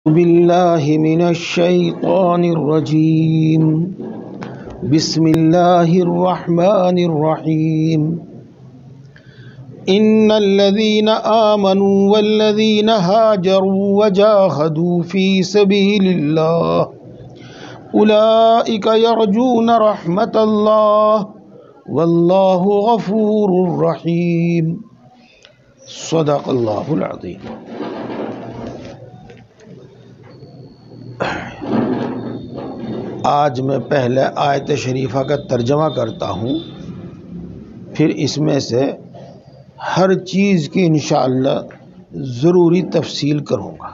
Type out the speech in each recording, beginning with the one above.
بالله من الشيطان الرجيم. بسم الله الرحمن الرحيم. إن الذين آمنوا والذين هاجروا وجاهدوا في سبيل الله أولئك يرجون رحمة الله والله غفور رحيم. صدق الله العظيم. آج میں پہلے آیت شریفہ کا ترجمہ کرتا ہوں، پھر اس میں سے ہر چیز کی انشاءاللہ ضروری تفصیل کروں گا۔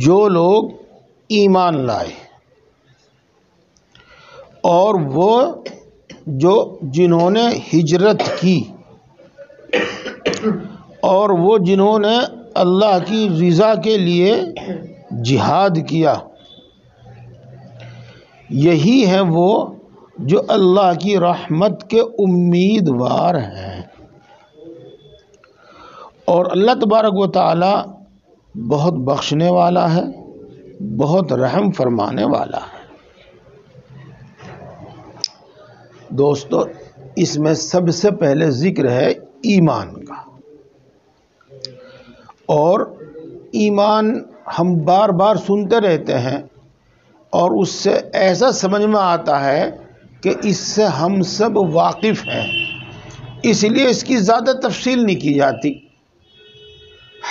جو لوگ ایمان لائے اور وہ جنہوں نے ہجرت کی اور وہ جنہوں نے اللہ کی رضا کے لیے جہاد کیا، یہی ہیں وہ جو اللہ کی رحمت کے امیدوار ہیں۔ اور اللہ تبارک و تعالی بہت بخشنے والا ہے، بہت رحم فرمانے والا ہے۔ دوستو، اس میں سب سے پہلے ذکر ہے ایمان کا، اور ایمان ہم بار بار سنتے رہتے ہیں اور اس سے ایسا سمجھ میں آتا ہے کہ اس سے ہم سب واقف ہیں، اس لیے اس کی زیادہ تفصیل نہیں کی جاتی،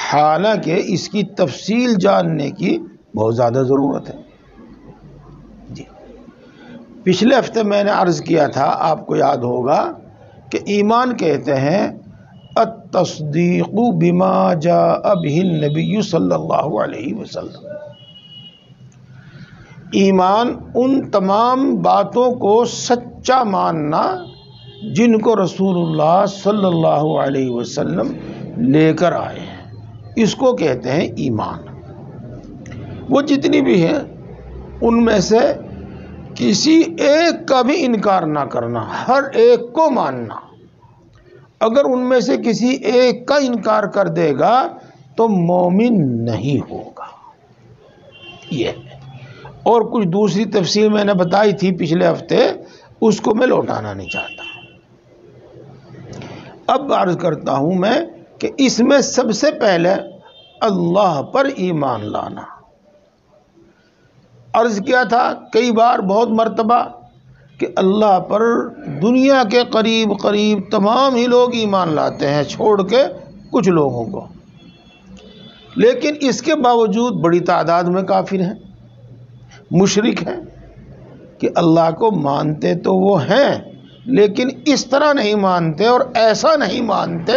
حالانکہ اس کی تفصیل جاننے کی بہت زیادہ ضرورت ہے۔ پچھلے ہفتے میں نے عرض کیا تھا، آپ کو یاد ہوگا، کہ ایمان کہتے ہیں التصدیق بما جاء به النبی صلی اللہ علیہ وسلم۔ ایمان ان تمام باتوں کو سچا ماننا جن کو رسول اللہ صلی اللہ علیہ وسلم لے کر آئے ہیں، اس کو کہتے ہیں ایمان۔ وہ جتنی بھی ہیں ان میں سے کسی ایک کا بھی انکار نہ کرنا، ہر ایک کو ماننا۔ اگر ان میں سے کسی ایک کا انکار کر دے گا تو مومن نہیں ہوگا۔ یہ ہے، اور کچھ دوسری تفصیل میں نے بتائی تھی پچھلے ہفتے، اس کو میں لوٹانا نہیں چاہتا۔ اب عرض کرتا ہوں میں کہ اس میں سب سے پہلے اللہ پر ایمان لانا۔ عرض کیا تھا کئی بار، بہت مرتبہ، کہ اللہ پر دنیا کے قریب تمام ہی لوگ ایمان لاتے ہیں، چھوڑ کے کچھ لوگوں کو، لیکن اس کے باوجود بڑی تعداد میں کافر ہیں، مشرک ہیں، کہ اللہ کو مانتے تو وہ ہیں لیکن اس طرح نہیں مانتے اور ایسا نہیں مانتے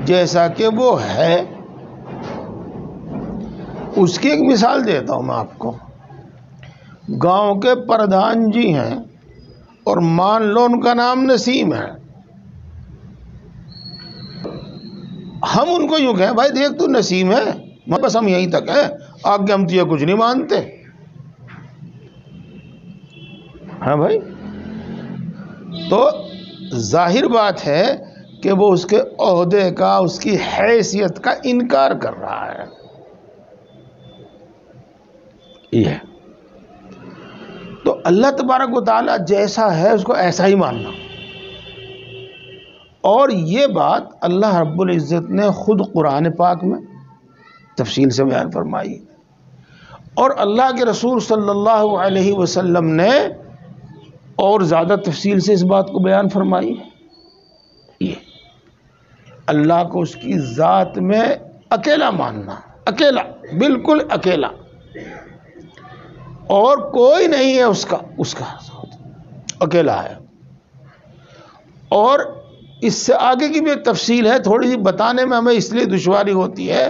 جیسا کہ وہ ہے۔ اس کی ایک مثال دیتا ہوں میں آپ کو۔ گاؤں کے پردھان جی ہیں اور مان لو ان کا نام نسیم ہے، ہم ان کو یوں کہیں بھائی دیکھ تو نسیم ہے، بس ہم یہیں تک ہیں، آگے ہم تجھے کچھ نہیں مانتے۔ ہاں بھائی، تو ظاہر بات ہے کہ وہ اس کے عہدے کا، اس کی حیثیت کا انکار کر رہا ہے۔ یہ تو اللہ تبارک و تعالی جیسا ہے اس کو ایسا ہی ماننا۔ اور یہ بات اللہ رب العزت نے خود قرآن پاک میں تفصیل سے بیان فرمائی، اور اللہ کے رسول صلی اللہ علیہ وسلم نے اور زیادہ تفصیل سے اس بات کو بیان فرمائی۔ یہ اللہ کو اس کی ذات میں اکیلا ماننا، اکیلا، بالکل اکیلا، اور کوئی نہیں ہے اس کا اکیلا ہے۔ اور اس سے آگے کی بھی ایک تفصیل ہے، تھوڑی سی بتانے میں ہمیں اس لیے دشواری ہوتی ہے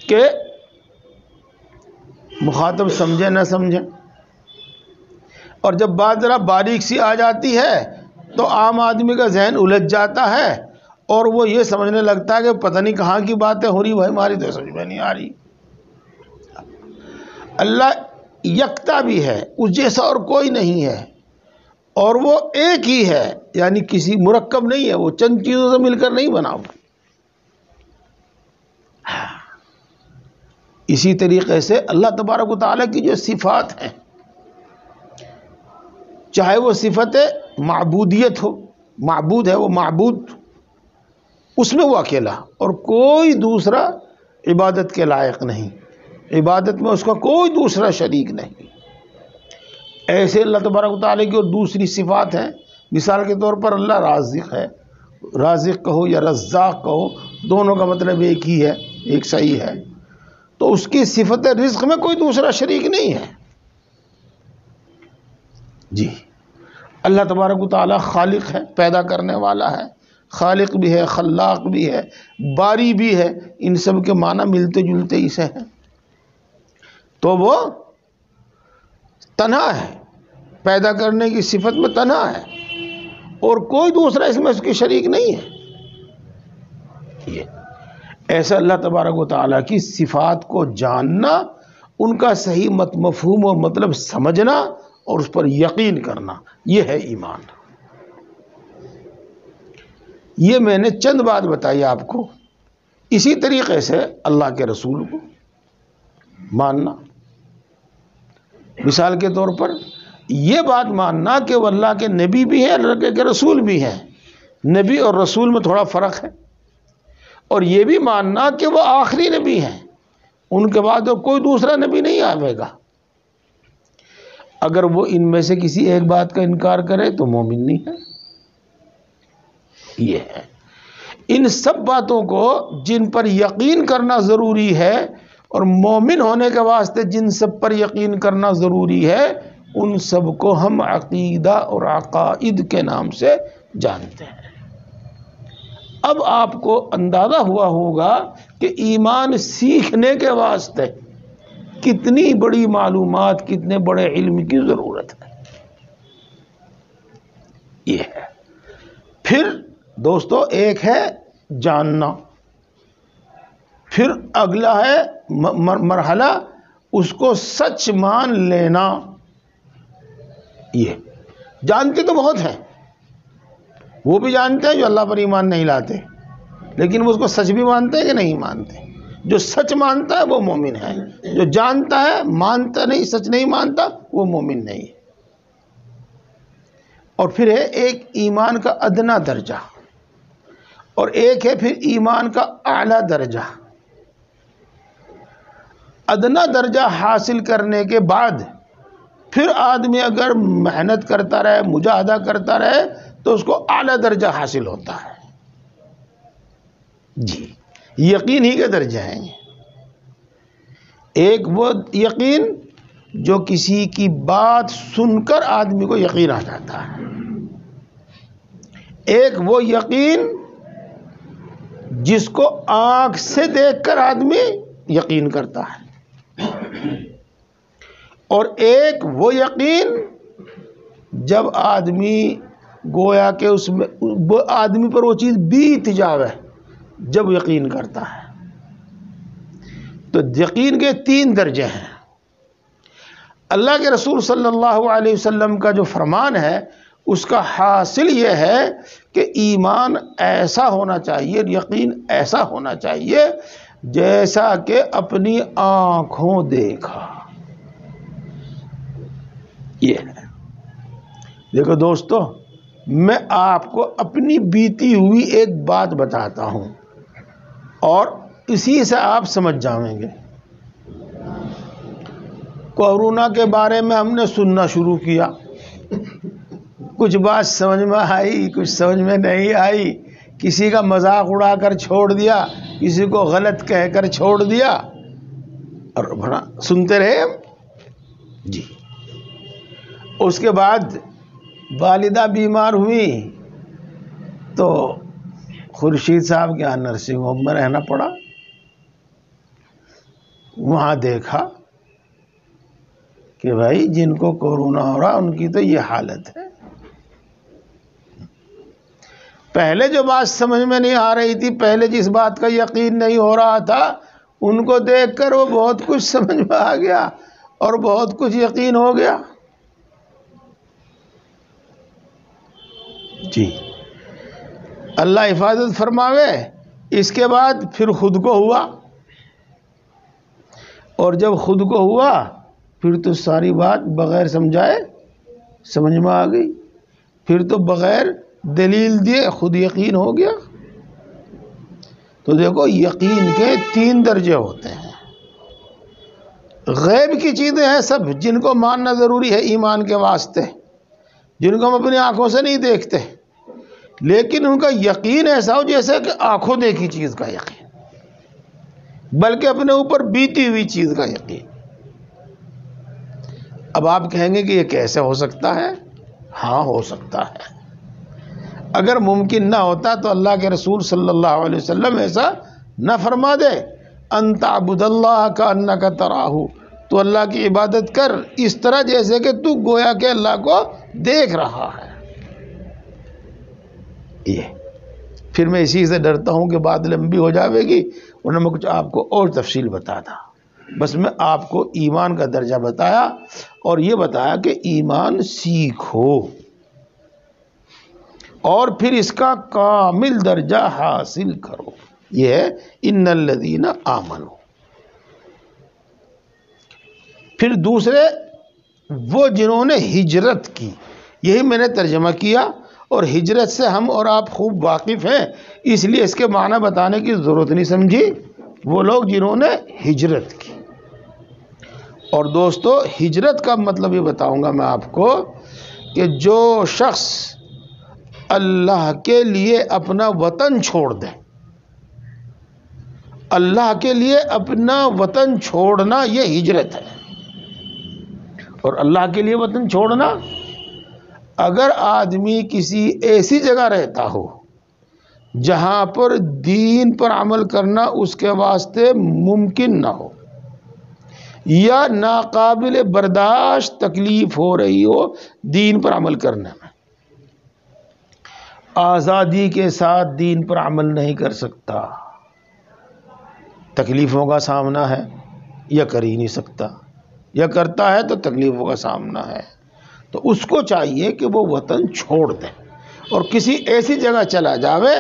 کہ مخاطب سمجھے نہ سمجھے، اور جب بات ذرا باریک سی آ جاتی ہے تو عام آدمی کا ذہن الجھ جاتا ہے اور وہ یہ سمجھنے لگتا ہے کہ پتہ نہیں کہاں کی باتیں ہو رہی، بھائی ہماری تو سمجھ میں نہیں آ رہی۔ اللہ یکتا بھی ہے، اس جیسا اور کوئی نہیں ہے، اور وہ ایک ہی ہے، یعنی کسی مرکب نہیں ہے، وہ چند چیزوں سے مل کر نہیں بنا ہوا۔ اسی طریقے سے اللہ تبارک و تعالیٰ کی جو صفات ہیں، چاہے وہ صفت معبودیت ہو، معبود ہے وہ معبود، اس میں وہ اکیلا اور کوئی دوسرا عبادت کے لائق نہیں، عبادت میں اس کا کوئی دوسرا شریک نہیں۔ ایسے اللہ تبارک و تعالیٰ کی اور دوسری صفات ہیں، مثال کے طور پر اللہ رازق ہے، رازق کہو یا رزاق کہو، دونوں کا مطلب ایک ہی ہے، ایک صحیح ہے، تو اس کی صفت رزق میں کوئی دوسرا شریک نہیں ہے۔ جی، اللہ تبارک و تعالیٰ خالق ہے، پیدا کرنے والا ہے، خالق بھی ہے، خلاق بھی ہے، باری بھی ہے، ان سب کے معنی ملتے جلتے ہی سے ہیں۔ تو وہ تنہا ہے، پیدا کرنے کی صفت میں تنہا ہے، اور کوئی دوسرا اس میں اس کی شریک نہیں ہے۔ یہ ایسا اللہ تبارک و تعالیٰ کی صفات کو جاننا، ان کا صحیح مفہوم اور مطلب سمجھنا اور اس پر یقین کرنا، یہ ہے ایمان۔ یہ میں نے چند بات بتائی آپ کو۔ اسی طریقے سے اللہ کے رسول کو ماننا، مثال کے طور پر یہ بات ماننا کہ وہ اللہ کے نبی بھی ہیں، اللہ کے رسول بھی ہیں۔ نبی اور رسول میں تھوڑا فرق ہے، اور یہ بھی ماننا کہ وہ آخری نبی ہیں، ان کے بعد اور کوئی دوسرا نبی نہیں آئے گا۔ اگر وہ ان میں سے کسی ایک بات کا انکار کرے تو مومن نہیں ہے۔ یہ ہے، ان سب باتوں کو جن پر یقین کرنا ضروری ہے، اور مومن ہونے کے واسطے جن سب پر یقین کرنا ضروری ہے، ان سب کو ہم عقیدہ اور عقائد کے نام سے جانتے ہیں۔ اب آپ کو اندازہ ہوا ہوگا کہ ایمان سیکھنے کے واسطے کتنی بڑی معلومات، کتنے بڑے علم کی ضرورت ہے۔ یہ ہے۔ پھر دوستو، ایک ہے جاننا، پھر اگلا ہے مرحلہ اس کو سچ مان لینا۔ یہ جانتے تو بہت ہیں، وہ بھی جانتے ہیں جو اللہ پر ایمان نہیں لاتے، لیکن وہ اس کو سچ بھی مانتے ہیں کہ نہیں مانتے؟ جو سچ مانتا ہے وہ مومن ہے، جو جانتا ہے مانتا نہیں، سچ نہیں مانتا، وہ مومن نہیں ہے۔ اور پھر ہے ایک ایمان کا ادنا درجہ، اور ایک ہے پھر ایمان کا اعلیٰ درجہ۔ ادنا درجہ حاصل کرنے کے بعد پھر آدمی اگر محنت کرتا رہے، مجاہدہ کرتا رہے، تو اس کو اعلیٰ درجہ حاصل ہوتا ہے۔ جی، یقین ہی کے درجے ہیں۔ ایک وہ یقین جو کسی کی بات سن کر آدمی کو یقین آ جاتا ہے، ایک وہ یقین جس کو آنکھ سے دیکھ کر آدمی یقین کرتا ہے، اور ایک وہ یقین جب آدمی گویا کہ اس میں آدمی پر وہ چیز بیت جاوے، جب یقین کرتا ہے۔ تو یقین کے 3 درجے ہیں۔ اللہ کے رسول صلی اللہ علیہ وسلم کا جو فرمان ہے، اس کا حاصل یہ ہے کہ ایمان ایسا ہونا چاہیے، یقین ایسا ہونا چاہیے جیسا کہ اپنی آنکھوں دیکھا۔ یہ ہے۔ دیکھو دوستو، میں آپ کو اپنی بیتی ہوئی ایک بات بتاتا ہوں، اور اسی سے آپ سمجھ جائیں گے۔ کورونا کے بارے میں ہم نے سننا شروع کیا، کچھ بات سمجھ میں آئی، کچھ سمجھ میں نہیں آئی، کسی کا مذاق اڑا کر چھوڑ دیا، کسی کو غلط کہہ کر چھوڑ دیا، اور بڑا سنتے رہے ہم۔ جی، اس کے بعد والدہ بیمار ہوئی تو خورشید صاحب کے یہاں نرسنگ ہوم میں رہنا پڑا۔ وہاں دیکھا کہ بھائی جن کو کورونا ہو رہا ان کی تو یہ حالت ہے۔ پہلے جو بات سمجھ میں نہیں آ رہی تھی، پہلے جس بات کا یقین نہیں ہو رہا تھا، ان کو دیکھ کر وہ بہت کچھ سمجھ میں آ گیا اور بہت کچھ یقین ہو گیا۔ جی، اللہ حفاظت فرماوے۔ اس کے بعد پھر خود کو ہوا۔ اور جب خود کو ہوا پھر تو ساری بات بغیر سمجھائے سمجھ میں آ گئی، پھر تو بغیر دلیل دیے خود یقین ہو گیا۔ تو دیکھو یقین کے 3 درجے ہوتے ہیں۔ غیب کی چیزیں ہیں سب، جن کو ماننا ضروری ہے ایمان کے واسطے، جن کو ہم اپنی آنکھوں سے نہیں دیکھتے، لیکن ان کا یقین ایسا ہو جیسے کہ آنکھوں دیکھی چیز کا یقین، بلکہ اپنے اوپر بیتی ہوئی چیز کا یقین۔ اب آپ کہیں گے کہ یہ کیسے ہو سکتا ہے؟ ہاں ہو سکتا ہے۔ اگر ممکن نہ ہوتا تو اللہ کے رسول صلی اللہ علیہ وسلم ایسا نہ فرما دے، ان تعبد اللہ کانک تراہ، تو اللہ کی عبادت کر اس طرح جیسے کہ تو گویا کہ اللہ کو دیکھ رہا ہے۔ یہ پھر میں اسی سے ڈرتا ہوں کہ بات لمبی ہو جاوے گی، ورنہ میں کچھ آپ کو اور تفصیل بتاتا۔ بس میں آپ کو ایمان کا درجہ بتایا اور یہ بتایا کہ ایمان سیکھو اور پھر اس کا کامل درجہ حاصل کرو۔ یہ ہے ان الذین آمنوا۔ پھر دوسرے وہ جنہوں نے ہجرت کی، یہی میں نے ترجمہ کیا، اور ہجرت سے ہم اور آپ خوب واقف ہیں، اس لیے اس کے معنی بتانے کی ضرورت نہیں سمجھی۔ وہ لوگ جنہوں نے ہجرت کی، اور دوستو ہجرت کا مطلب یہ بتاؤں گا میں آپ کو کہ جو شخص اللہ کے لیے اپنا وطن چھوڑ دے، اللہ کے لیے اپنا وطن چھوڑنا یہ ہجرت ہے۔ اور اللہ کے لیے وطن چھوڑنا، اگر آدمی کسی ایسی جگہ رہتا ہو جہاں پر دین پر عمل کرنا اس کے واسطے ممکن نہ ہو، یا ناقابل برداشت تکلیف ہو رہی ہو دین پر عمل کرنے میں، آزادی کے ساتھ دین پر عمل نہیں کر سکتا، تکلیفوں کا سامنا ہے یا کر ہی نہیں سکتا، یا کرتا ہے تو تکلیفوں کا سامنا ہے، تو اس کو چاہیے کہ وہ وطن چھوڑ دے اور کسی ایسی جگہ چلا جاوے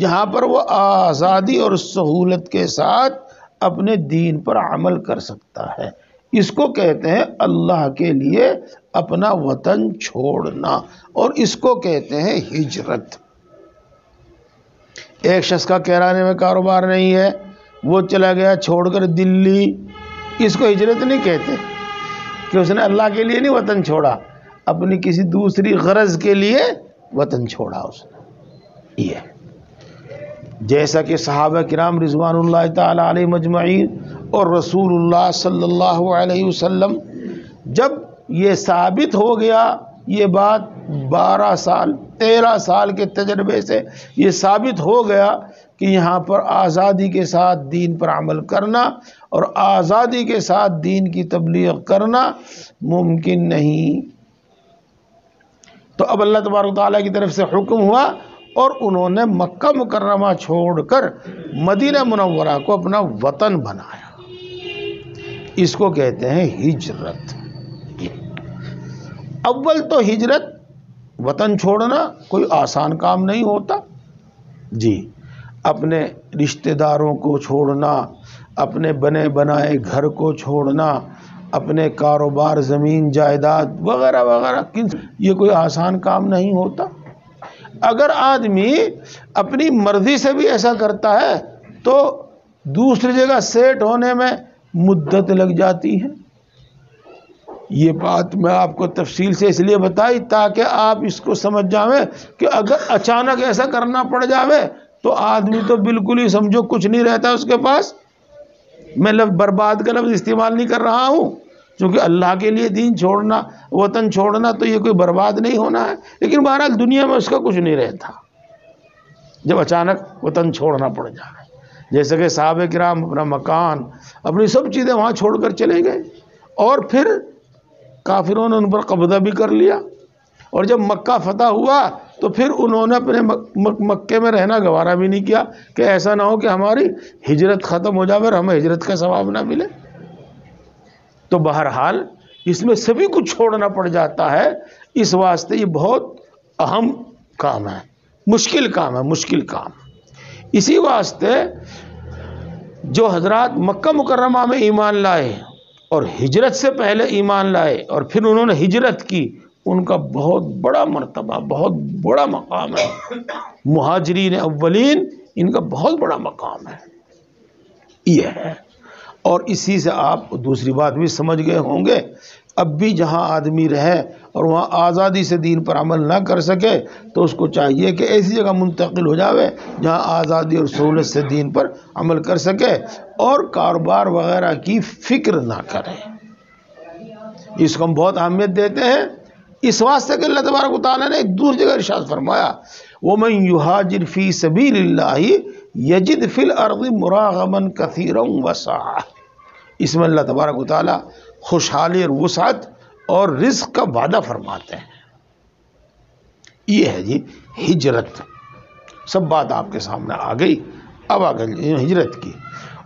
جہاں پر وہ آزادی اور سہولت کے ساتھ اپنے دین پر عمل کر سکتا ہے۔ اس کو کہتے ہیں اللہ کے لیے اپنا وطن چھوڑنا، اور اس کو کہتے ہیں ہجرت۔ ایک شخص کا کیرانے میں کاروبار نہیں ہے، وہ چلا گیا چھوڑ کر دلی، اس کو ہجرت نہیں کہتے، کہ اس نے اللہ کے لیے نہیں وطن چھوڑا، اپنی کسی دوسری غرض کے لیے وطن چھوڑا اس نے۔ یہ جیسا کہ صحابہ کرام رضوان اللہ تعالی علیہ مجمعین اور رسول اللہ صلی اللہ علیہ وسلم، جب یہ ثابت ہو گیا، یہ بات 12 سال 13 سال کے تجربے سے یہ ثابت ہو گیا کہ یہاں پر آزادی کے ساتھ دین پر عمل کرنا اور آزادی کے ساتھ دین کی تبلیغ کرنا ممکن نہیں، تو اب اللہ تبارک و تعالیٰ کی طرف سے حکم ہوا اور انہوں نے مکہ مکرمہ چھوڑ کر مدینہ منورہ کو اپنا وطن بنایا۔ اس کو کہتے ہیں ہجرت۔ اول تو ہجرت، وطن چھوڑنا کوئی آسان کام نہیں ہوتا جی، اپنے رشتہ داروں کو چھوڑنا، اپنے بنے بنائے گھر کو چھوڑنا، اپنے کاروبار زمین جائیداد وغیرہ وغیرہ، یہ کوئی آسان کام نہیں ہوتا۔ اگر آدمی اپنی مرضی سے بھی ایسا کرتا ہے تو دوسری جگہ سیٹ ہونے میں مدت لگ جاتی ہے۔ یہ بات میں آپ کو تفصیل سے اس لیے بتائی تاکہ آپ اس کو سمجھ جاویں کہ اگر اچانک ایسا کرنا پڑ جاوے تو آدمی تو بالکل ہی سمجھو کچھ نہیں رہتا اس کے پاس۔ میں برباد کا لفظ استعمال نہیں کر رہا ہوں، کیونکہ اللہ کے لیے دین چھوڑنا، وطن چھوڑنا تو یہ کوئی برباد نہیں ہونا ہے، لیکن بہرحال دنیا میں اس کا کچھ نہیں رہتا جب اچانک وطن چھوڑنا پڑ جائے۔ جیسے کہ صحابہ کرام اپنا مکان، اپنی سب چیزیں وہاں چھوڑ کر چلے گئے، اور پھر کافروں نے ان پر قبضہ بھی کر لیا، اور جب مکہ فتح ہوا تو پھر انہوں نے اپنے مکے میں رہنا گوارا بھی نہیں کیا کہ ایسا نہ ہو کہ ہماری ہجرت ختم ہو جائے اور ہمیں ہجرت کا ثواب نہ ملے۔ تو بہرحال اس میں سبھی کچھ چھوڑنا پڑ جاتا ہے، اس واسطے یہ بہت اہم کام ہے، مشکل کام ہے، مشکل کام۔ اسی واسطے جو حضرات مکہ مکرمہ میں ایمان لائے اور ہجرت سے پہلے ایمان لائے اور پھر انہوں نے ہجرت کی، ان کا بہت بڑا مرتبہ، بہت بڑا مقام ہے۔ مہاجرین اولین، ان کا بہت بڑا مقام ہے، یہ ہے۔ اور اسی سے آپ دوسری بات بھی سمجھ گئے ہوں گے، اب بھی جہاں آدمی رہے اور وہاں آزادی سے دین پر عمل نہ کر سکے تو اس کو چاہیے کہ ایسی جگہ منتقل ہو جاوے جہاں آزادی اور سہولت سے دین پر عمل کر سکے اور کاروبار وغیرہ کی فکر نہ کرے۔ اس کو ہم بہت اہمیت دیتے ہیں، اس واسطے کہ اللہ تبارک و تعالیٰ نے ایک دوسری جگہ ارشاد فرمایا وَمَن يُهَاجِرْ فِي سَبِيلِ اللَّهِ يَجِدْ فِي الْأَرْضِ مُرَاغَمًا كَثِيرًا وَسَعًا۔ اس میں اللہ تبارک و تعالیٰ خوشحالی اور وسعت اور رزق کا وعدہ فرماتے ہیں۔ یہ ہے جی ہجرت۔ سب بات آپ کے سامنے آ گئی۔ اب آ گئی ہجرت کی،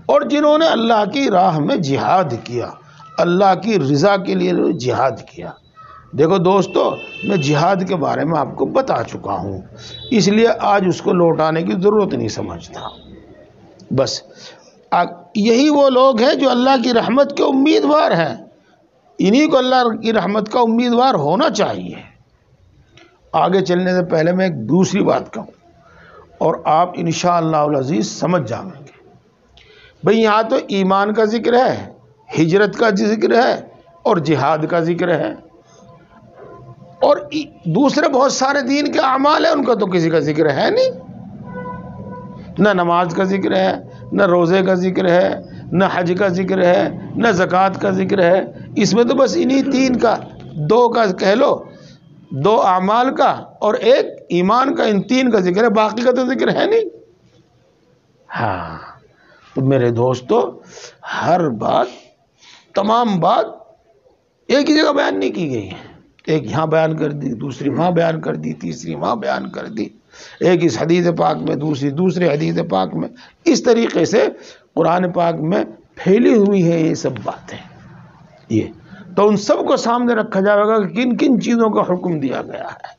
اور جنہوں نے اللہ کی راہ میں جہاد کیا، اللہ کی رضا کے لیے جہاد کیا۔ دیکھو دوستو، میں جہاد کے بارے میں آپ کو بتا چکا ہوں، اس لیے آج اس کو لوٹانے کی ضرورت نہیں سمجھتا۔ بس یہی وہ لوگ ہیں جو اللہ کی رحمت کے امیدوار ہیں، انہی کو اللہ کی رحمت کا امیدوار ہونا چاہیے۔ آگے چلنے سے پہلے میں ایک دوسری بات کہوں اور آپ انشاءاللہ العزیز سمجھ جائیں گے۔ بھئی یہاں تو ایمان کا ذکر ہے، ہجرت کا ذکر ہے اور جہاد کا ذکر ہے، اور دوسرے بہت سارے دین کے اعمال ہیں، ان کا تو کسی کا ذکر ہے نہیں۔ نہ نماز کا ذکر ہے، نہ روزے کا ذکر ہے، نہ حج کا ذکر ہے، نہ زکوٰۃ کا ذکر ہے۔ اس میں تو بس انہی تین کا، دو کا کہہ لو، دو اعمال کا اور ایک ایمان کا، ان تین کا ذکر ہے، باقی کا تو ذکر ہے نہیں۔ ہاں تو میرے دوستو، ہر بات، تمام بات ایک ہی جگہ بیان نہیں کی گئی ہے، ایک یہاں بیان کر دی، دوسری وہاں بیان کر دی، تیسری وہاں بیان کر دی، ایک اس حدیث پاک میں، دوسرے حدیث پاک میں، اس طریقے سے قرآن پاک میں پھیلی ہوئی ہے یہ سب باتیں۔ یہ تو ان سب کو سامنے رکھا جائے گا کہ کن کن چیزوں کا حکم دیا گیا ہے،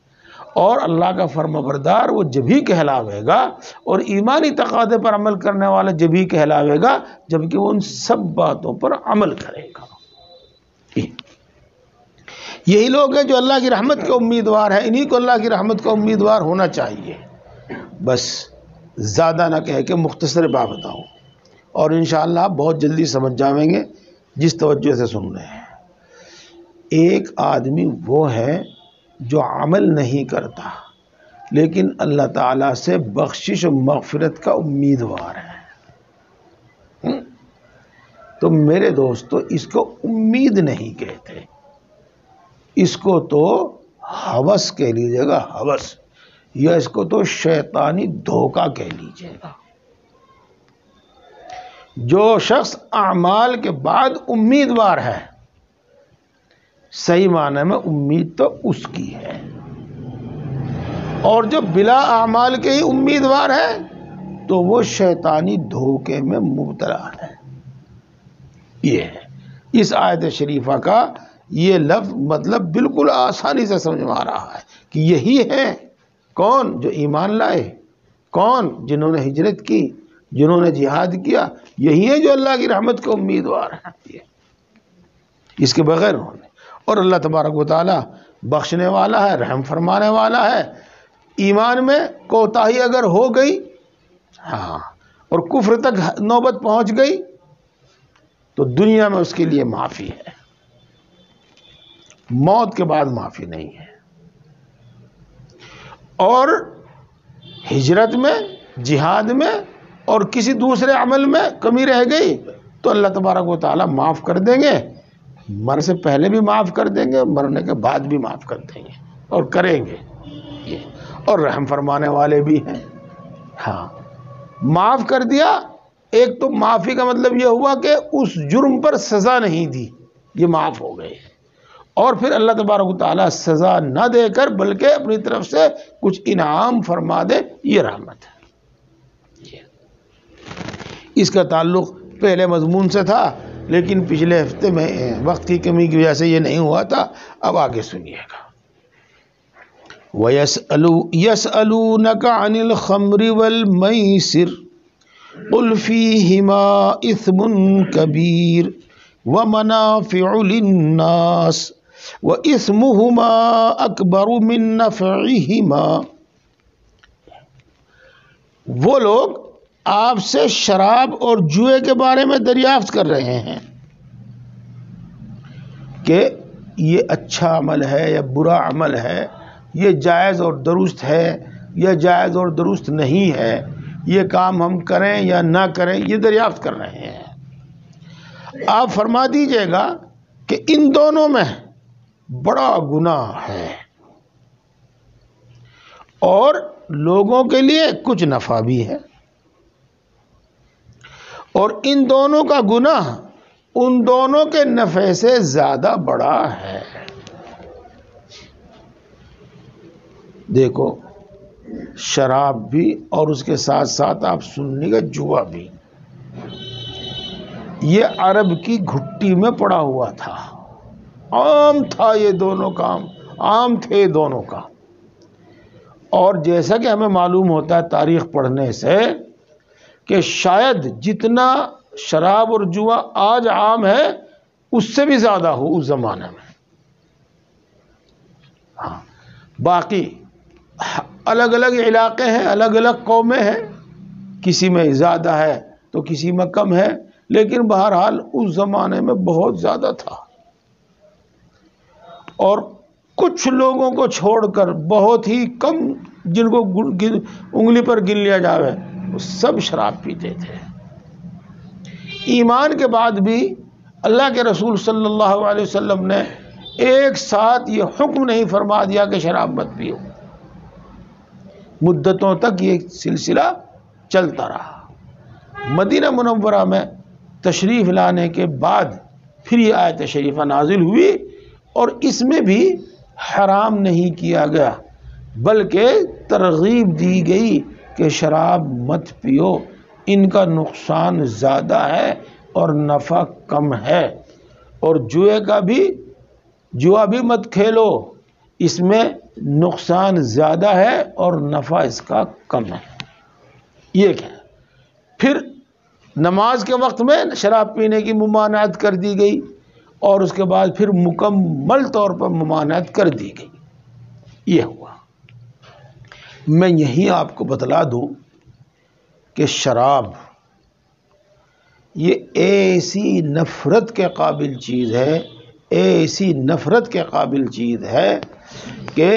اور اللہ کا فرما بردار وہ جبھی کہلاوے گا، اور ایمانی تقاضے پر عمل کرنے والا جبھی کہلاوے گا جبکہ وہ ان سب باتوں پر عمل کرے گا۔ یہی لوگ ہیں جو اللہ کی رحمت کے امیدوار ہیں، انہی کو اللہ کی رحمت کا امیدوار ہونا چاہیے۔ بس زیادہ نہ کہہ کے مختصر بات بتاؤں، اور انشاءاللہ آپ بہت جلدی سمجھ جائیں گے جس توجہ سے سن رہے ہیں۔ ایک آدمی وہ ہے جو عمل نہیں کرتا لیکن اللہ تعالیٰ سے بخشش و مغفرت کا امیدوار ہے، تو میرے دوستو اس کو امید نہیں کہتے، اس کو تو ہوس کہہ لیجیے گا، ہوس، یا اس کو تو شیطانی دھوکہ کہہ لیجیے گا۔ جو شخص اعمال کے بعد امیدوار ہے، صحیح معنی میں امید تو اس کی ہے، اور جو بلا اعمال کے ہی امیدوار ہے تو وہ شیطانی دھوکے میں مبتلا ہے۔ یہ ہے اس آیت شریفہ کا یہ لفظ، مطلب بالکل آسانی سے سمجھ میں آ رہا ہے کہ یہی ہے کون جو ایمان لائے، کون جنہوں نے ہجرت کی، جنہوں نے جہاد کیا، یہی ہے جو اللہ کی رحمت کے امیدوار ہیں، اس کے بغیر ہونے۔ اور اللہ تبارک و تعالیٰ بخشنے والا ہے، رحم فرمانے والا ہے۔ ایمان میں کوتاہی اگر ہو گئی، ہاں، اور کفر تک نوبت پہنچ گئی تو دنیا میں اس کے لیے معافی ہے، موت کے بعد معافی نہیں ہے۔ اور ہجرت میں، جہاد میں اور کسی دوسرے عمل میں کمی رہ گئی تو اللہ تبارک و تعالیٰ معاف کر دیں گے، مرنے سے پہلے بھی معاف کر دیں گے، مرنے کے بعد بھی معاف کر دیں گے، اور کریں گے یہ، اور رحم فرمانے والے بھی ہیں۔ ہاں، معاف کر دیا، ایک تو معافی کا مطلب یہ ہوا کہ اس جرم پر سزا نہیں دی، یہ معاف ہو گئے، اور پھر اللہ تبارک و تعالیٰ سزا نہ دے کر بلکہ اپنی طرف سے کچھ انعام فرما دے، یہ رحمت ہے۔ اس کا تعلق پہلے مضمون سے تھا لیکن پچھلے ہفتے میں وقت کی کمی کی وجہ سے یہ نہیں ہوا تھا، اب آگے سنیے گا۔ وَيَسْأَلُونَكَ عَنِ الْخَمْرِ وَالْمَيْسِرِ قل فیہما اثم کبیر ومنافع للناس واسمہما اکبر من نفعہما۔ وہ لوگ آپ سے شراب اور جوئے کے بارے میں دریافت کر رہے ہیں کہ یہ اچھا عمل ہے یا برا عمل ہے، یہ جائز اور درست ہے یا جائز اور درست نہیں ہے، یہ کام ہم کریں یا نہ کریں، یہ دریافت کر رہے ہیں۔ آپ فرما دیجئے گا کہ ان دونوں میں بڑا گناہ ہے اور لوگوں کے لیے کچھ نفع بھی ہے، اور ان دونوں کا گناہ ان دونوں کے نفع سے زیادہ بڑا ہے۔ دیکھو، شراب بھی اور اس کے ساتھ ساتھ آپ سننے کا جوا بھی، یہ عرب کی گھٹی میں پڑا ہوا تھا، عام تھا، یہ دونوں کام عام تھے دونوں کا۔ اور جیسا کہ ہمیں معلوم ہوتا ہے تاریخ پڑھنے سے کہ شاید جتنا شراب اور جوا آج عام ہے اس سے بھی زیادہ ہو اس زمانے میں۔ ہاں، باقی الگ الگ علاقے ہیں، الگ الگ قومیں ہیں، کسی میں زیادہ ہے تو کسی میں کم ہے، لیکن بہرحال اس زمانے میں بہت زیادہ تھا۔ اور کچھ لوگوں کو چھوڑ کر بہت ہی کم، جن کو انگلی پر گن لیا جاوے، وہ سب شراب پیتے تھے۔ ایمان کے بعد بھی اللہ کے رسول صلی اللہ علیہ وسلم نے ایک ساتھ یہ حکم نہیں فرما دیا کہ شراب مت پیو، مدتوں تک یہ سلسلہ چلتا رہا۔ مدینہ منورہ میں تشریف لانے کے بعد پھر یہ آیت شریفہ نازل ہوئی اور اس میں بھی حرام نہیں کیا گیا بلکہ ترغیب دی گئی کہ شراب مت پیو، ان کا نقصان زیادہ ہے اور نفع کم ہے، اور جوا بھی مت کھیلو، اس میں نقصان زیادہ ہے اور نفع اس کا کم ہے۔ یہ کیا؟ پھر نماز کے وقت میں شراب پینے کی ممانعت کر دی گئی اور اس کے بعد پھر مکمل طور پر ممانعت کر دی گئی۔ یہ ہوا۔ میں یہی آپ کو بتلا دوں کہ شراب یہ ایسی نفرت کے قابل چیز ہے، ایسی نفرت کے قابل چیز ہے کہ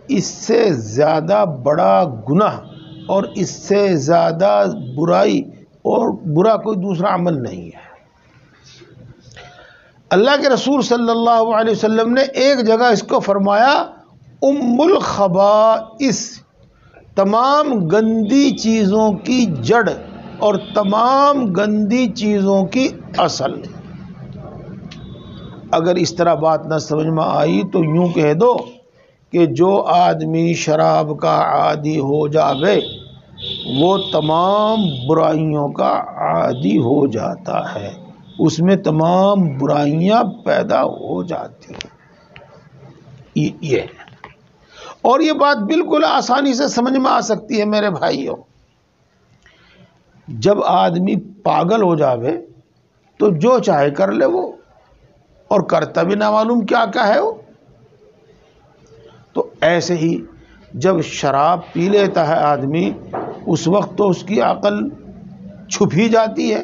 اس سے زیادہ بڑا گناہ اور اس سے زیادہ برائی اور برا کوئی دوسرا عمل نہیں ہے۔ اللہ کے رسول صلی اللہ علیہ وسلم نے ایک جگہ اس کو فرمایا ام الخبائث، تمام گندی چیزوں کی جڑ اور تمام گندی چیزوں کی اصل۔ اگر اس طرح بات نہ سمجھ میں آئی تو یوں کہہ دو کہ جو آدمی شراب کا عادی ہو جاوے وہ تمام برائیوں کا عادی ہو جاتا ہے، اس میں تمام برائیاں پیدا ہو جاتی ہیں۔ یہ اور یہ بات بالکل آسانی سے سمجھ میں آ سکتی ہے میرے بھائیوں۔ جب آدمی پاگل ہو جاوے تو جو چاہے کر لے وہ، اور کرتا بھی نہ معلوم کیا کیا ہے وہ۔ تو ایسے ہی جب شراب پی لیتا ہے آدمی، اس وقت تو اس کی عقل چھپ ہی جاتی ہے،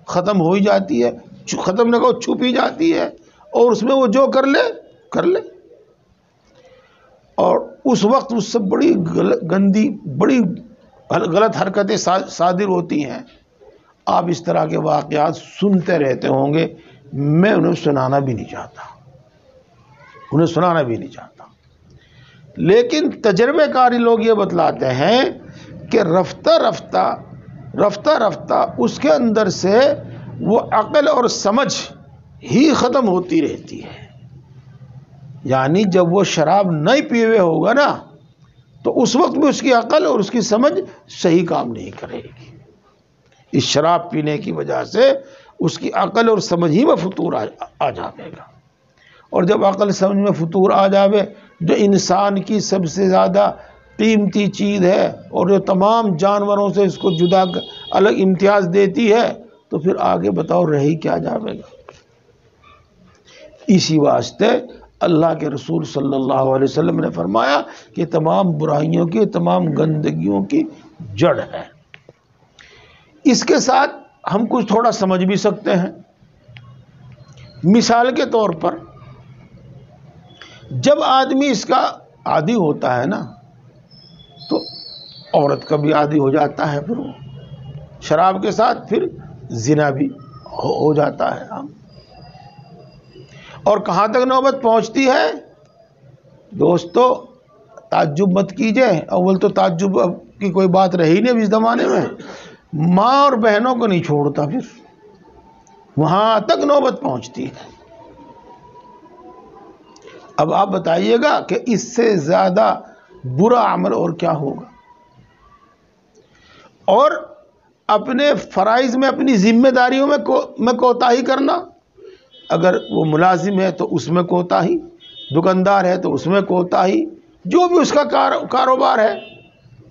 ختم ہو ہی جاتی ہے، ختم نہ کہو چھپ ہی جاتی ہے، اور اس میں وہ جو کر لے کر لے، اور اس وقت اس سے بڑی گندی بڑی غلط حرکتیں صادر ہوتی ہیں۔ آپ اس طرح کے واقعات سنتے رہتے ہوں گے، میں انہیں سنانا بھی نہیں چاہتا، لیکن تجربے کاری لوگ یہ بتلاتے ہیں کہ رفتہ رفتہ اس کے اندر سے وہ عقل اور سمجھ ہی ختم ہوتی رہتی ہے۔ یعنی جب وہ شراب نہیں پیے ہوئے ہوگا نا تو اس وقت بھی اس کی عقل اور اس کی سمجھ صحیح کام نہیں کرے گی۔ اس شراب پینے کی وجہ سے اس کی عقل اور سمجھ ہی میں فطور آ جائے گا، اور جب عقل سمجھ میں فطور آ جاوے، جو انسان کی سب سے زیادہ قیمتی چیز ہے اور جو تمام جانوروں سے اس کو جدا الگ امتیاز دیتی ہے، تو پھر آگے بتاؤ رہی کیا جاوے گا۔ اسی واسطے اللہ کے رسول صلی اللہ علیہ وسلم نے فرمایا کہ تمام برائیوں کی، تمام گندگیوں کی جڑ ہے۔ اس کے ساتھ ہم کچھ تھوڑا سمجھ بھی سکتے ہیں۔ مثال کے طور پر جب آدمی اس کا عادی ہوتا ہے نا، تو عورت کا بھی عادی ہو جاتا ہے، پھر وہ شراب کے ساتھ پھر زنا بھی ہو جاتا ہے۔ اور کہاں تک نوبت پہنچتی ہے دوستو، تعجب مت کیجئے، اول تو تعجب کی کوئی بات رہی نہیں اب اس زمانے میں، ماں اور بہنوں کو نہیں چھوڑتا، پھر وہاں تک نوبت پہنچتی ہے۔ اب آپ بتائیے گا کہ اس سے زیادہ برا عمل اور کیا ہوگا؟ اور اپنے فرائض میں، اپنی ذمہ داریوں میں کوتاہی کرنا، اگر وہ ملازم ہے تو اس میں کوتاہی، دکاندار ہے تو اس میں کوتاہی، جو بھی اس کا کاروبار ہے،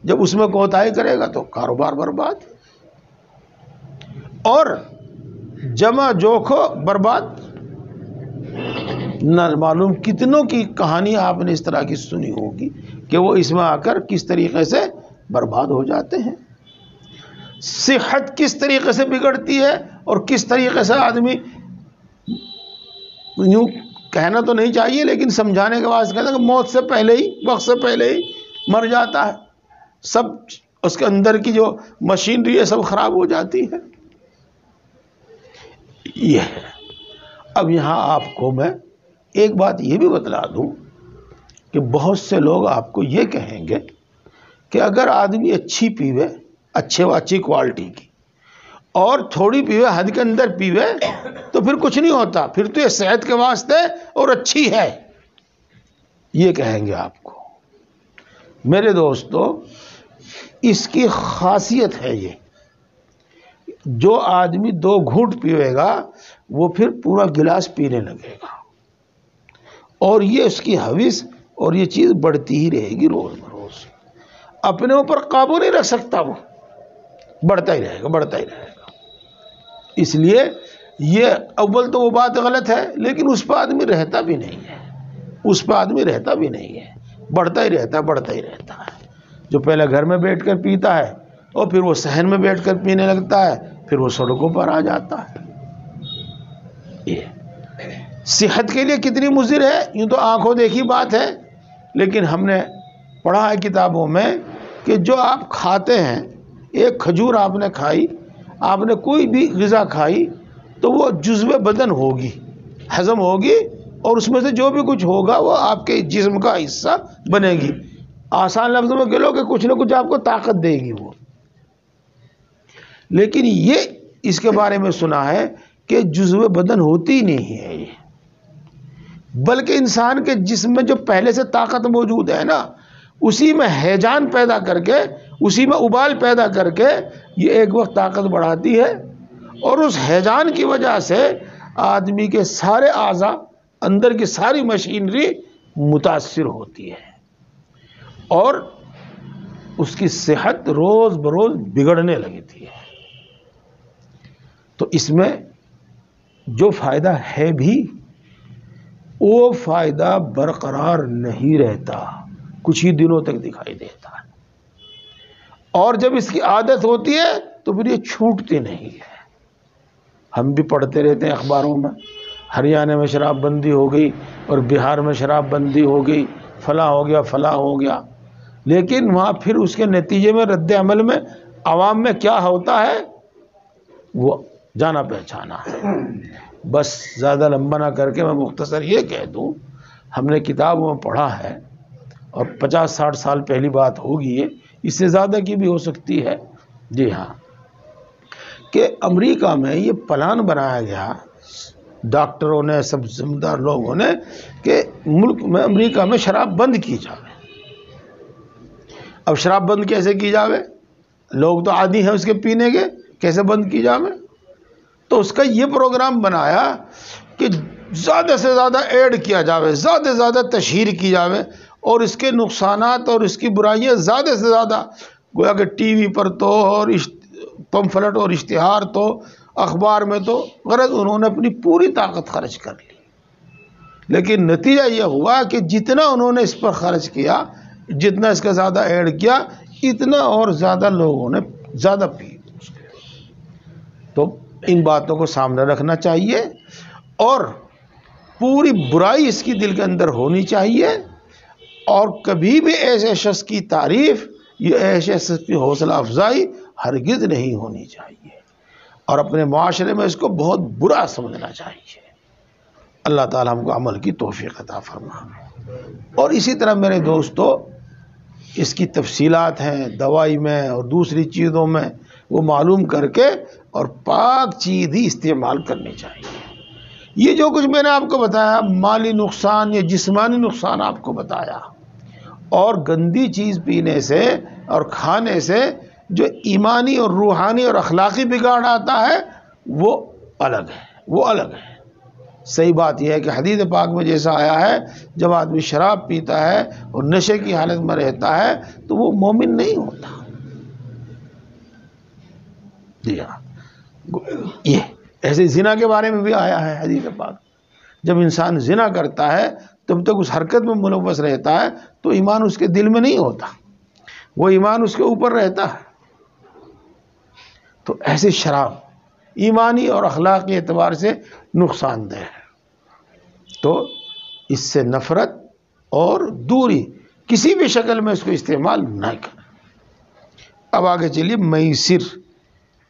جب اس میں کوتاہی کرے گا تو کاروبار برباد، اور جمع جوکھو برباد۔ نہ معلوم کتنوں کی کہانی آپ نے اس طرح کی سنی ہوگی کہ وہ اس میں آ کر کس طریقے سے برباد ہو جاتے ہیں۔ صحت کس طریقے سے بگڑتی ہے، اور کس طریقے سے آدمی، یوں کہنا تو نہیں چاہیے لیکن سمجھانے کے واسطے کہتے ہیں کہ موت سے پہلے ہی، وقت سے پہلے ہی مر جاتا ہے، سب اس کے اندر کی جو مشینری ہے سب خراب ہو جاتی ہے۔ یہ ہے۔ اب یہاں آپ کو میں ایک بات یہ بھی بتلا دوں کہ بہت سے لوگ آپ کو یہ کہیں گے کہ اگر آدمی اچھی پیوے، اچھی کوالٹی کی، اور تھوڑی پیوے، حد کے اندر پیوے، تو پھر کچھ نہیں ہوتا، پھر تو یہ صحت کے واسطے اور اچھی ہے، یہ کہیں گے آپ کو۔ میرے دوستو، اس کی خاصیت ہے یہ، جو آدمی 2 گھونٹ پیوے گا وہ پھر پورا گلاس پینے لگے گا، اور یہ اس کی حوث اور یہ چیز بڑھتی ہی رہے گی روز بروز، اپنے اوپر قابو نہیں رکھ سکتا، وہ بڑھتا ہی رہے گا، بڑھتا ہی رہے گا۔ اس لیے یہ اول تو وہ بات غلط ہے، لیکن اس پہ آدمی رہتا بھی نہیں ہے، اس پہ آدمی رہتا بھی نہیں ہے، بڑھتا ہی رہتا ہے، بڑھتا ہی رہتا ہے۔ جو پہلے گھر میں بیٹھ کر پیتا ہے اور پھر وہ صحن میں بیٹھ کر پینے لگتا ہے، پھر وہ سڑکوں پر آ جاتا ہے۔ یہ صحت کے لیے کتنی مضر ہے، یوں تو آنکھوں دیکھی بات ہے، لیکن ہم نے پڑھا ہے کتابوں میں کہ جو آپ کھاتے ہیں، ایک کھجور آپ نے کھائی، آپ نے کوئی بھی غذا کھائی، تو وہ جزو بدن ہوگی، ہضم ہوگی، اور اس میں سے جو بھی کچھ ہوگا وہ آپ کے جسم کا حصہ بنے گی۔ آسان لفظوں میں کہہ لو کہ کچھ نہ کچھ آپ کو طاقت دے گی وہ۔ لیکن یہ اس کے بارے میں سنا ہے کہ جزو بدن ہوتی نہیں ہے یہ، بلکہ انسان کے جسم میں جو پہلے سے طاقت موجود ہے نا، اسی میں ہیجان پیدا کر کے، اسی میں ابال پیدا کر کے یہ ایک وقت طاقت بڑھاتی ہے، اور اس ہیجان کی وجہ سے آدمی کے سارے اعضاء، اندر کی ساری مشینری متاثر ہوتی ہے، اور اس کی صحت روز بروز بگڑنے لگتی ہے۔ تو اس میں جو فائدہ ہے بھی، وہ فائدہ برقرار نہیں رہتا، کچھ ہی دنوں تک دکھائی دیتا ہے، اور جب اس کی عادت ہوتی ہے تو پھر یہ چھوٹتی نہیں ہے۔ ہم بھی پڑھتے رہتے ہیں اخباروں میں، ہریانہ میں شراب بندی ہو گئی اور بہار میں شراب بندی ہو گئی، فلاں ہو گیا، فلاں ہو گیا، لیکن وہاں پھر اس کے نتیجے میں رد عمل میں عوام میں کیا ہوتا ہے وہ جانا پہچانا ہے۔ بس زیادہ لمبا نہ کر کے میں مختصر یہ کہہ دوں، ہم نے کتابوں میں پڑھا ہے، اور 50-60 سال پہلی بات ہوگی یہ، اس سے زیادہ کی بھی ہو سکتی ہے، جی ہاں، کہ امریکہ میں یہ پلان بنایا گیا ڈاکٹروں نے، سب ذمہ دار لوگوں نے، کہ ملک میں، امریکہ میں شراب بند کی جائے۔ اب شراب بند کیسے کی جاوے؟ لوگ تو عادی ہیں اس کے پینے کے، کیسے بند کی جاوے؟ تو اس کا یہ پروگرام بنایا کہ زیادہ سے زیادہ ایڈ کیا جاوے، زیادہ سے زیادہ تشہیر کی جاوے، اور اس کے نقصانات اور اس کی برائیاں زیادہ سے زیادہ، گویا کہ ٹی وی پر تو اور پمفلٹ اور اشتہار تو اخبار میں تو، غرض انہوں نے اپنی پوری طاقت خرچ کر لی، لیکن نتیجہ یہ ہوا کہ جتنا انہوں نے اس پر خرچ کیا، جتنا اس کا زیادہ ایڈ کیا، اتنا اور زیادہ لوگوں نے زیادہ پی۔ تو ان باتوں کو سامنے رکھنا چاہیے، اور پوری برائی اس کی دل کے اندر ہونی چاہیے، اور کبھی بھی ایسے شخص کی تعریف یا ایسے شخص کی حوصلہ افزائی ہرگز نہیں ہونی چاہیے، اور اپنے معاشرے میں اس کو بہت برا سمجھنا چاہیے۔ اللہ تعالی ہم کو عمل کی توفیق عطا فرمائے۔ اور اسی طرح میرے دوستو، اس کی تفصیلات ہیں دوائی میں اور دوسری چیزوں میں، وہ معلوم کر کے اور پاک چیز ہی استعمال کرنی چاہیے۔ یہ جو کچھ میں نے آپ کو بتایا، مالی نقصان یا جسمانی نقصان آپ کو بتایا، اور گندی چیز پینے سے اور کھانے سے جو ایمانی اور روحانی اور اخلاقی بگاڑ آتا ہے، وہ الگ ہے، وہ الگ ہے۔ صحیح بات یہ ہے کہ حدیث پاک میں جیسا آیا ہے، جب آدمی شراب پیتا ہے اور نشے کی حالت میں رہتا ہے تو وہ مومن نہیں ہوتا۔ جی ہاں، یہ ایسے زنا کے بارے میں بھی آیا ہے حدیث پاک، جب انسان زنا کرتا ہے تب تک اس حرکت میں ملوث رہتا ہے تو ایمان اس کے دل میں نہیں ہوتا، وہ ایمان اس کے اوپر رہتا ہے۔ تو ایسی شراب ایمانی اور اخلاقی اعتبار سے نقصان دہ ہے، تو اس سے نفرت اور دوری، کسی بھی شکل میں اس کو استعمال نہ کریں۔ اب آگے چلیے، میسر،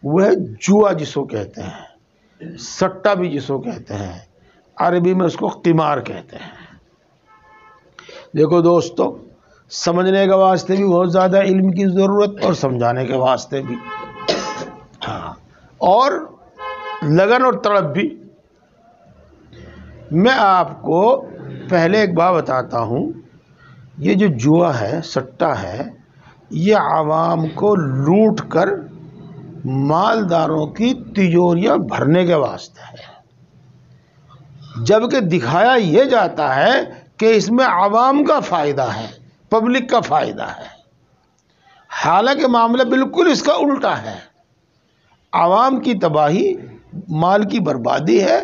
وہ ہے جوا جس کو کہتے ہیں، سٹا بھی جس کو کہتے ہیں، عربی میں اس کو قمار کہتے ہیں۔ دیکھو دوستو، سمجھنے کے واسطے بھی بہت زیادہ علم کی ضرورت، اور سمجھانے کے واسطے بھی، ہاں، اور لگن اور تڑپ بھی۔ میں آپ کو پہلے ایک بات بتاتا ہوں، یہ جو جوا ہے، سٹا ہے، یہ عوام کو لوٹ کر مالداروں کی تجوریاں بھرنے کے واسطے ہے، جبکہ دکھایا یہ جاتا ہے کہ اس میں عوام کا فائدہ ہے، پبلک کا فائدہ ہے، حالانکہ معاملہ بالکل اس کا الٹا ہے۔ عوام کی تباہی، مال کی بربادی ہے،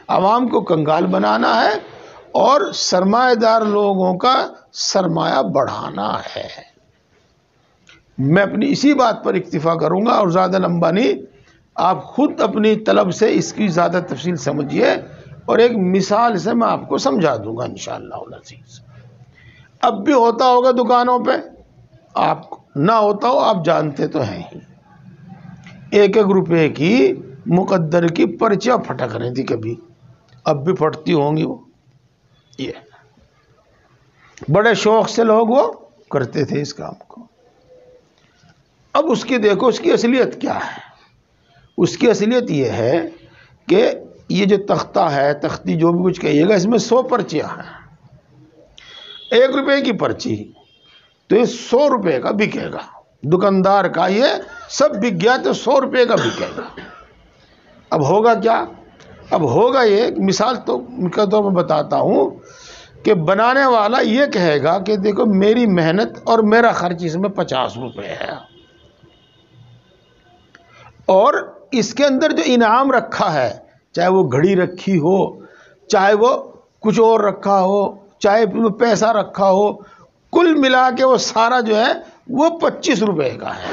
عوام کو کنگال بنانا ہے، اور سرمایہ دار لوگوں کا سرمایہ بڑھانا ہے۔ میں اپنی اسی بات پر اکتفا کروں گا، اور زیادہ لمبا نہیں، آپ خود اپنی طلب سے اس کی زیادہ تفصیل سمجھیے، اور ایک مثال سے میں آپ کو سمجھا دوں گا انشاءاللہ العزیز۔ اب بھی ہوتا ہوگا دکانوں پہ، آپ نہ ہوتا ہو، آپ جانتے تو ہیں ہی، 1-1 روپے کی مقدر کی پرچیاں پھٹک رہی تھی کبھی، اب بھی پھٹتی ہوں گی، وہ یہ بڑے شوق سے لوگ وہ کرتے تھے اس کام کو۔ اب اس کی دیکھو، اس کی اصلیت کیا ہے؟ اس کی اصلیت یہ ہے کہ یہ جو تختہ ہے، تختی جو بھی کچھ کہیے گا، اس میں 100 پرچیاں ہیں، 1 روپے کی پرچی، تو یہ 100 روپے کا بکے گا، دکاندار کا یہ سب بک گیا تو 100 روپے کا بکے گا۔ اب ہوگا کیا؟ اب ہوگا یہ، مثال تو کے طور پر بتاتا ہوں، کہ بنانے والا یہ کہے گا کہ دیکھو میری محنت اور میرا خرچ اس میں 50 روپے ہے، اور اس کے اندر جو انعام رکھا ہے، چاہے وہ گھڑی رکھی ہو، چاہے وہ کچھ اور رکھا ہو، چاہے پیسہ رکھا ہو، کل ملا کے وہ سارا جو ہے وہ 25 روپے کا ہے۔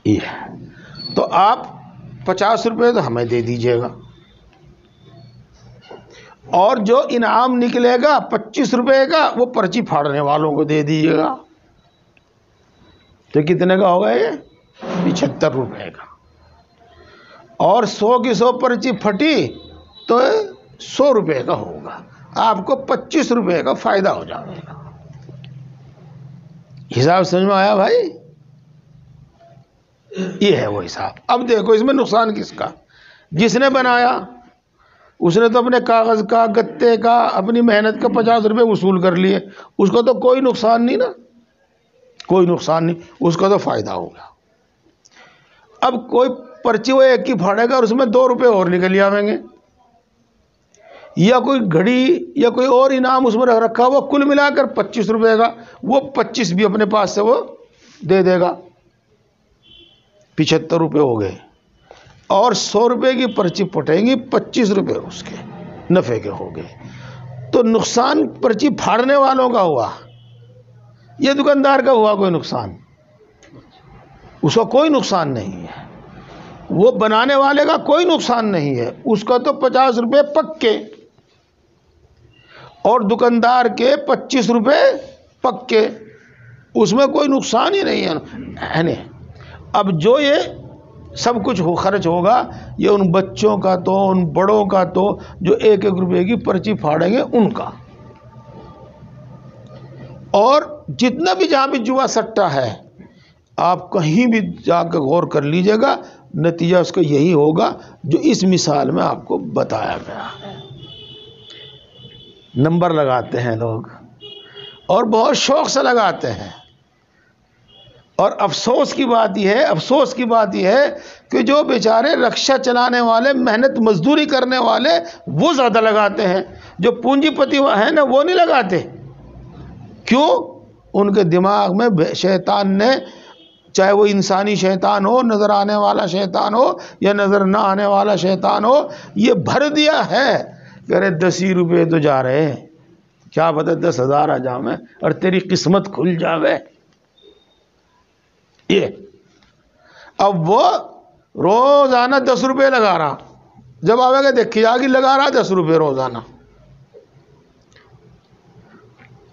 یہ تو آپ 50 روپے تو ہمیں دے دیجئے گا، اور جو انعام نکلے گا 25 روپے کا، وہ پرچی پھاڑنے والوں کو دے دیجئے گا۔ تو کتنے کا ہوگا یہ؟ 75 روپے کا۔ اور 100 کی 100 پرچی پھٹی تو 100 روپے کا ہوگا، آپ کو 25 روپے کا فائدہ ہو جائے گا۔ حساب سمجھ میں آیا بھائی؟ یہ ہے وہ حساب۔ اب دیکھو اس میں نقصان کس کا؟ جس نے بنایا اس نے تو اپنے کاغذ کا، گتے کا، اپنی محنت کا 50 روپے وصول کر لیے، اس کو تو کوئی نقصان نہیں نا، کوئی نقصان نہیں، اس کا تو فائدہ ہوگا۔ اب کوئی پرچی وہ 1 کی پھاڑے گا اور اس میں 2 روپے اور نکل آویں گے، یا کوئی گھڑی یا کوئی اور انعام اس میں رکھا ہوا، کل ملا کر 25 روپے کا، وہ 25 بھی اپنے پاس سے وہ دے دے گا، 75 روپے ہو گئے، اور 100 روپے کی پرچی پٹیں گی، 25 روپے اس کے نفع کے ہو گئے۔ تو نقصان پرچی پھاڑنے والوں کا ہوا، یہ دکاندار کا ہوا کوئی نقصان؟ اس کا کوئی نقصان نہیں ہے، وہ بنانے والے کا کوئی نقصان نہیں ہے، اس کا تو 50 روپے پکے اور دکاندار کے 25 روپے پکے، اس میں کوئی نقصان ہی نہیں ہے۔ اب جو یہ سب کچھ خرچ ہوگا یہ ان بچوں کا تو، ان بڑوں کا تو جو 1-1 روپے کی پرچی پھاڑیں گے ان کا، اور جتنا بھی جہاں بھی جوا سٹا ہے آپ کہیں بھی جا کے غور کر لیجئے گا، نتیجہ اس کا یہی ہوگا جو اس مثال میں آپ کو بتایا گیا ہے۔ نمبر لگاتے ہیں لوگ اور بہت شوق سے لگاتے ہیں، اور افسوس کی بات یہ ہے کہ جو بیچارے رکشہ چلانے والے، محنت مزدوری کرنے والے وہ زیادہ لگاتے ہیں، جو پونجی پتی ہیں نا وہ نہیں لگاتے۔ کیوں؟ ان کے دماغ میں شیطان نے، چاہے وہ انسانی شیطان ہو، نظر آنے والا شیطان ہو یا نظر نہ آنے والا شیطان ہو، یہ بھر دیا ہے کہ ارے 10 ہی روپے تو جا رہے ہیں، کیا پتہ 10,000 آ جاویں اور تیری قسمت کھل جاوے۔ یہ اب وہ روزانہ 10 روپے لگا رہا، جب آوے گا دیکھی جاگی لگا رہا 10 روپے روزانہ،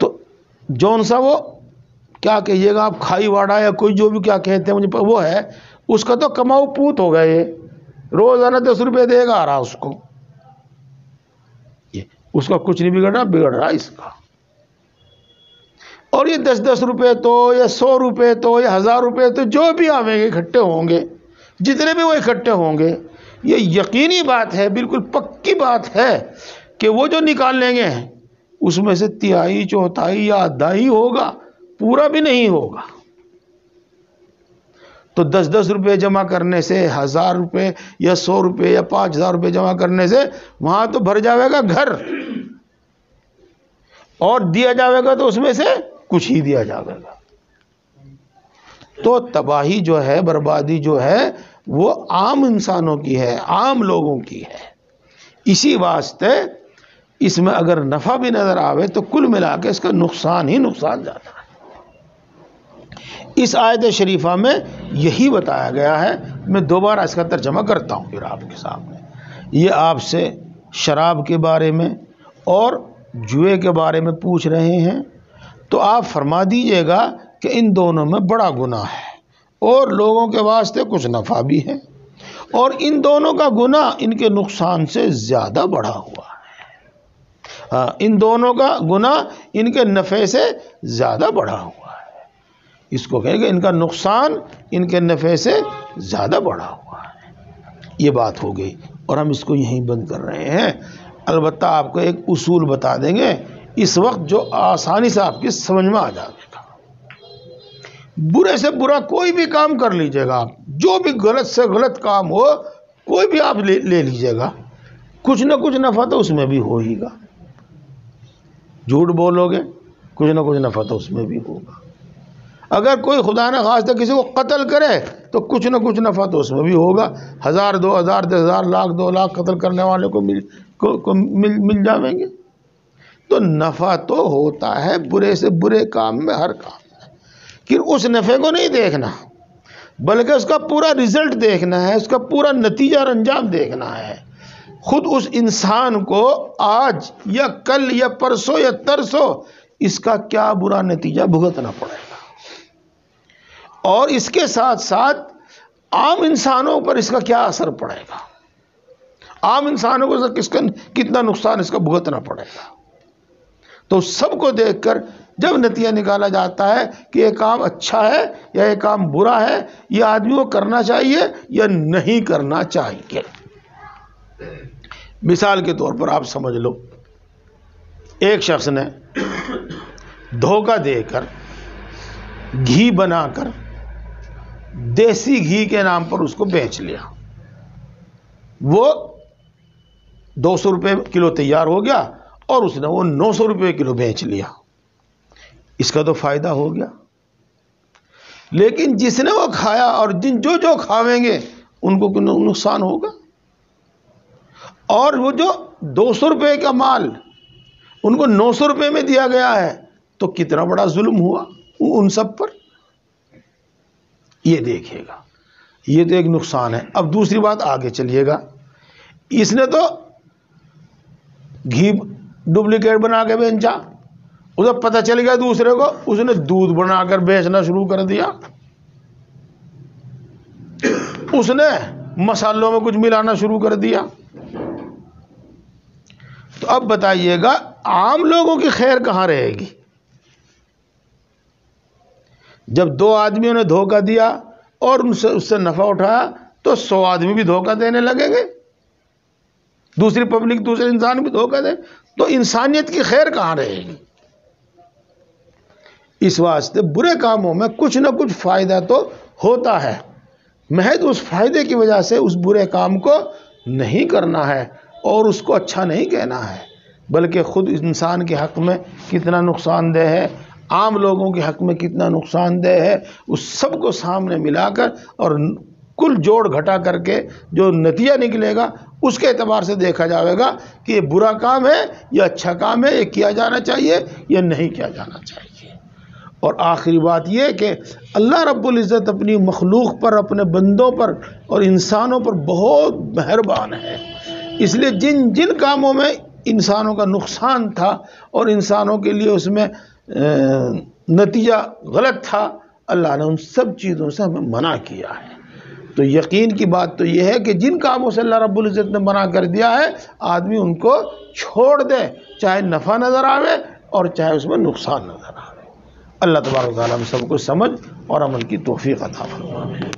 تو جون سا وہ کیا کہیے گا آپ، کھائی واڑا یا کوئی جو بھی کیا کہتے ہیں مجھے وہ ہے، اس کا تو کماؤ پوت ہو گئے، روزانہ 10 روپے دے گا آ رہا اس کو، اس کا کچھ نہیں بگڑ رہا اس کا۔ اور یہ 10 روپے تو یا 100 روپے تو یا 1000 روپے تو جو بھی آویں گے اکٹھے ہوں گے، جتنے بھی وہ اکٹھے ہوں گے، یہ یقینی بات ہے، بالکل پکی بات ہے کہ وہ جو نکال لیں گے اس میں سے 3/4 4/4 یا 1/2 ہوگا، پورا بھی نہیں ہوگا۔ تو 10 روپے جمع کرنے سے، 1000 روپے یا 100 روپے یا 5000 روپے جمع کرنے سے وہاں تو بھر جاوے گا گھر، اور دیا جاوے گا تو اس میں سے کچھ ہی دیا جاوے گا۔ تو تباہی جو ہے، بربادی جو ہے وہ عام انسانوں کی ہے، عام لوگوں کی ہے۔ اسی واسطے اس میں اگر نفع بھی نظر آوے تو کل ملا کے اس کا نقصان ہی نقصان جاتا ہے۔ اس آیت شریفہ میں یہی بتایا گیا ہے۔ میں دوبارہ اس کا ترجمہ کرتا ہوں پھر آپ کے سامنے۔ یہ آپ سے شراب کے بارے میں اور جوئے کے بارے میں پوچھ رہے ہیں، تو آپ فرما دیجئے گا کہ ان دونوں میں بڑا گناہ ہے، اور لوگوں کے واسطے کچھ نفع بھی ہے، اور ان دونوں کا گناہ ان کے نقصان سے زیادہ بڑھا ہوا ہے۔ ان دونوں کا گناہ ان کے نفع سے زیادہ بڑھا ہوا ہے۔ اس کو کہیں گے ان کا نقصان ان کے نفع سے زیادہ بڑھا ہوا ہے۔ یہ بات ہو گئی، اور ہم اس کو یہیں بند کر رہے ہیں۔ البتہ آپ کو ایک اصول بتا دیں گے اس وقت جو آسانی سے آپ کی سمجھ میں آ جائے گا۔ برے سے برا کوئی بھی کام کر لیجئے گا آپ، جو بھی غلط سے غلط کام ہو کوئی بھی آپ لے لیجئے گا، کچھ نہ کچھ نفع تو اس میں بھی ہو ہی گا۔ جھوٹ بولو گے کچھ نہ کچھ نفع تو اس میں بھی ہوگا۔ اگر کوئی خدا نہ خواستہ کسی کو قتل کرے تو کچھ نہ کچھ نفع تو اس میں بھی ہوگا۔ 1000 2000 10,000 1,00,000 2,00,000 قتل کرنے والے کو مل جائیں گے۔ تو نفع تو ہوتا ہے برے سے برے کام میں، ہر کام میں، کہ اس نفع کو نہیں دیکھنا بلکہ اس کا پورا رزلٹ دیکھنا ہے، اس کا پورا نتیجہ اور انجام دیکھنا ہے۔ خود اس انسان کو آج یا کل یا پرسوں یا ترسوں اس کا کیا برا نتیجہ بھگتنا پڑے گا، اور اس کے ساتھ ساتھ عام انسانوں پر اس کا کیا اثر پڑے گا، عام انسانوں کو کتنا نقصان اس کا بھگتنا پڑے گا۔ تو سب کو دیکھ کر جب نتیجہ نکالا جاتا ہے کہ یہ کام اچھا ہے یا یہ کام برا ہے، یہ آدمی کو کرنا چاہیے یا نہیں کرنا چاہیے۔ مثال کے طور پر آپ سمجھ لو، ایک شخص نے دھوکہ دے کر گھی بنا کر دیسی گھی کے نام پر اس کو بیچ لیا۔ وہ 200 روپے کلو تیار ہو گیا اور اس نے وہ 900 روپے کلو بیچ لیا، اس کا تو فائدہ ہو گیا۔ لیکن جس نے وہ کھایا اور جو کھاویں گے ان کو نقصان ہوگا۔ اور وہ جو 200 روپے کا مال ان کو 900 روپے میں دیا گیا ہے تو کتنا بڑا ظلم ہوا ان سب پر، یہ دیکھیے گا، یہ تو ایک نقصان ہے۔ اب دوسری بات آگے چلیے گا، اس نے تو گھی ڈپلیکیٹ بنا کے بیچا، اسے پتہ چل گیا دوسرے کو، اس نے دودھ بنا کر بیچنا شروع کر دیا، اس نے مسالوں میں کچھ ملانا شروع کر دیا۔ تو اب بتائیے گا عام لوگوں کی خیر کہاں رہے گی؟ جب 2 آدمیوں نے دھوکہ دیا اور اس سے نفع اٹھایا تو 100 آدمی بھی دھوکہ دینے لگیں گے، دوسری پبلک، دوسرے انسان بھی دھوکہ دے، تو انسانیت کی خیر کہاں رہے گی؟ اس واسطے برے کاموں میں کچھ نہ کچھ فائدہ تو ہوتا ہے، محض اس فائدے کی وجہ سے اس برے کام کو نہیں کرنا ہے اور اس کو اچھا نہیں کہنا ہے، بلکہ خود انسان کے حق میں کتنا نقصان دہ ہے، عام لوگوں کے حق میں کتنا نقصان دہ ہے، اس سب کو سامنے ملا کر اور کل جوڑ گھٹا کر کے جو نتیجہ نکلے گا اس کے اعتبار سے دیکھا جائے گا کہ یہ برا کام ہے یا اچھا کام ہے، یہ کیا جانا چاہیے یا نہیں کیا جانا چاہیے۔ اور آخری بات یہ کہ اللہ رب العزت اپنی مخلوق پر، اپنے بندوں پر اور انسانوں پر بہت مہربان ہے، اس لیے جن کاموں میں انسانوں کا نقصان تھا اور انسانوں کے لیے اس میں نتیجہ غلط تھا، اللہ نے ان سب چیزوں سے ہمیں منع کیا ہے۔ تو یقین کی بات تو یہ ہے کہ جن کاموں سے اللہ رب العزت نے منع کر دیا ہے آدمی ان کو چھوڑ دے، چاہے نفع نظر آوے اور چاہے اس میں نقصان نظر آوے۔ اللہ تبارک و تعالیٰ ہم سب کو سمجھ اور عمل کی توفیق عطا فرمائے۔